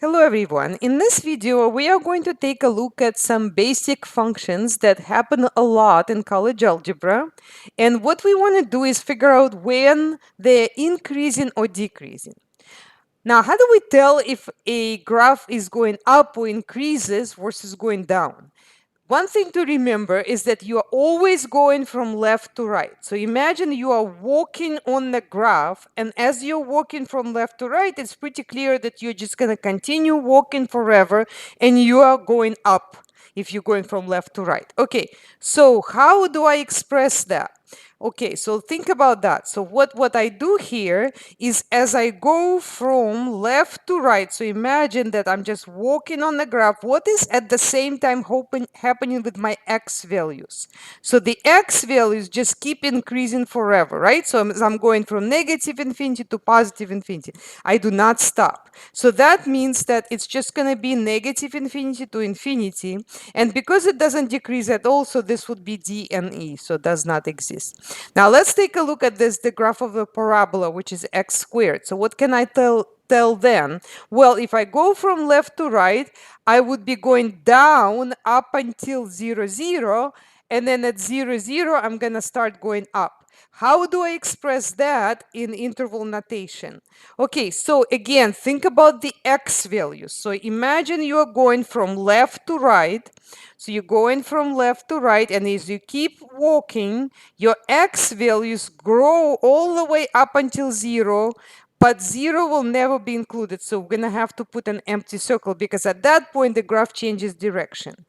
Hello everyone. In this video, we are going to take a look at some basic functions that happen a lot in college algebra. And what we want to do is figure out when they're increasing or decreasing. Now, how do we tell if a graph is going up or increases versus going down? One thing to remember is that you are always going from left to right. So imagine you are walking on the graph, and as you're walking from left to right, it's pretty clear that you're just going to continue walking forever and you are going up if you're going from left to right. Okay, so how do I express that? Okay, so think about that. So what I do here is as I go from left to right, so imagine that I'm just walking on the graph, what is at the same time happening with my x values? So the x values just keep increasing forever, right? So as I'm going from negative infinity to positive infinity. I do not stop. So that means that it's just going to be negative infinity to infinity. And because it doesn't decrease at all, so this would be d and e, so it does not exist. Now let's take a look at this, the graph of a parabola, which is x squared. So what can I tell then? Well, if I go from left to right, I would be going down up until 0, 0, and then at 0, 0, I'm going to start going up. How do I express that in interval notation? Okay, so again, think about the x values. So imagine you are going from left to right. So you're going from left to right, and as you keep walking, your x values grow all the way up until 0, but 0 will never be included. So we're going to have to put an empty circle because at that point, the graph changes direction.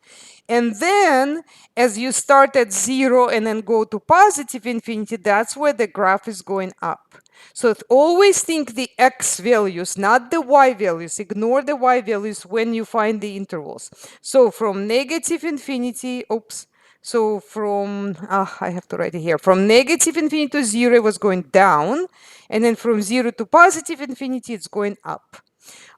And then as you start at 0 and then go to positive infinity, that's where the graph is going up. So always think the x values, not the y values. Ignore the y values when you find the intervals. So from negative infinity, so from, I have to write it here, from negative infinity to 0, it was going down. And then from 0 to positive infinity, it's going up.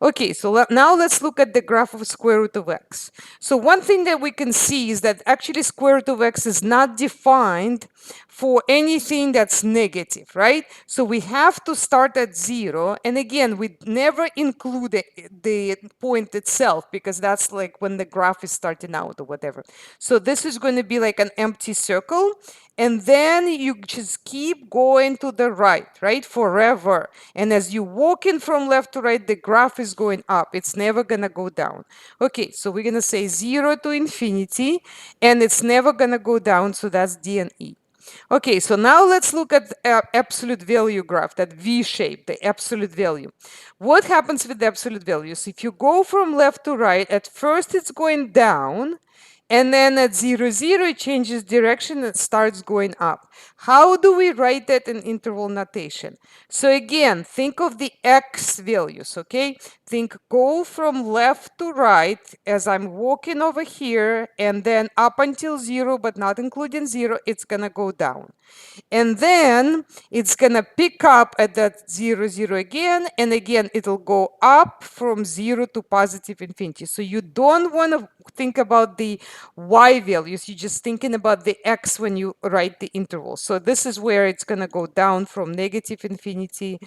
Okay, so now let's look at the graph of square root of x. So one thing that we can see is that actually square root of x is not defined for anything that's negative, right? So we have to start at 0. And again, we never include the point itself because that's like when the graph is starting out or whatever. So this is going to be like an empty circle. And then you just keep going to the right, forever. And as you walk in from left to right, the graph is going up. It's never going to go down. Okay, so we're going to say 0 to infinity, and it's never going to go down. So that's d and e. Okay, so now let's look at the absolute value graph, that V shape, the absolute value. What happens with the absolute values? If you go from left to right, at first it's going down, and then at 0, 0, it changes direction and starts going up. How do we write that in interval notation? So again, think of the x values, okay? Think go from left to right as I'm walking over here, and then up until 0, but not including 0, it's going to go down. And then it's going to pick up at that 0, 0 again. And again, it'll go up from 0 to positive infinity. So you don't want to think about the y values. You're just thinking about the x when you write the interval. So this is where it's going to go down from negative infinity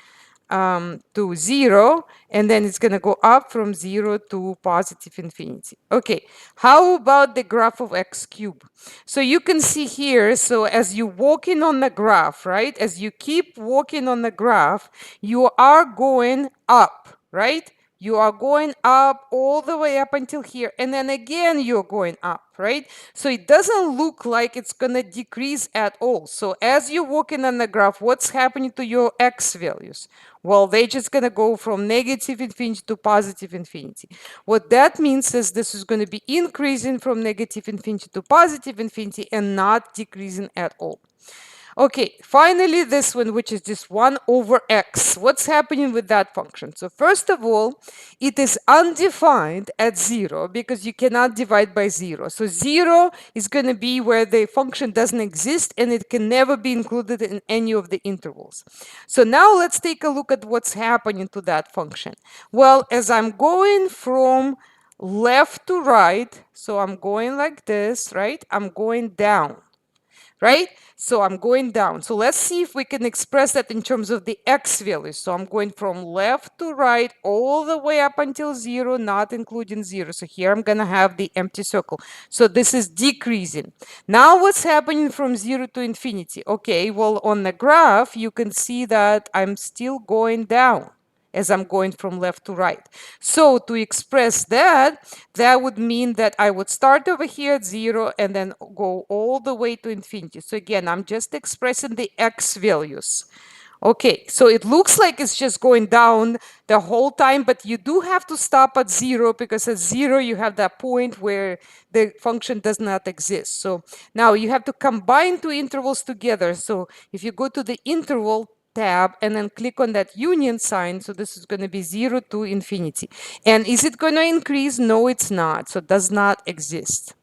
to 0, and then it's going to go up from 0 to positive infinity. Okay, how about the graph of x cubed? So you can see here, so as you walking on the graph, right, as you keep walking on the graph, you are going up, right? You are going up all the way up until here, and then again you're going up, right? So it doesn't look like it's going to decrease at all. So as you're walking on the graph, what's happening to your x values? Well, they're just going to go from negative infinity to positive infinity. What that means is this is going to be increasing from negative infinity to positive infinity and not decreasing at all. Okay, finally this one, which is just 1 over x. What's happening with that function? So first of all, it is undefined at 0 because you cannot divide by 0. So 0 is going to be where the function doesn't exist and it can never be included in any of the intervals. So now let's take a look at what's happening to that function. Well, as I'm going from left to right, so I'm going like this, right? I'm going down. right? So I'm going down. So let's see if we can express that in terms of the x value. So I'm going from left to right all the way up until 0, not including 0. So here I'm going to have the empty circle. So this is decreasing. Now what's happening from 0 to infinity? Okay, well, on the graph, you can see that I'm still going down as I'm going from left to right. So to express that, that would mean that I would start over here at 0 and then go all the way to infinity. So again, I'm just expressing the x values. Okay, so it looks like it's just going down the whole time, but you do have to stop at 0 because at 0 you have that point where the function does not exist. So now you have to combine two intervals together. So if you go to the interval tab and then click on that union sign, so this is going to be 0 to infinity. And is it going to increase? No, it's not. So it does not exist.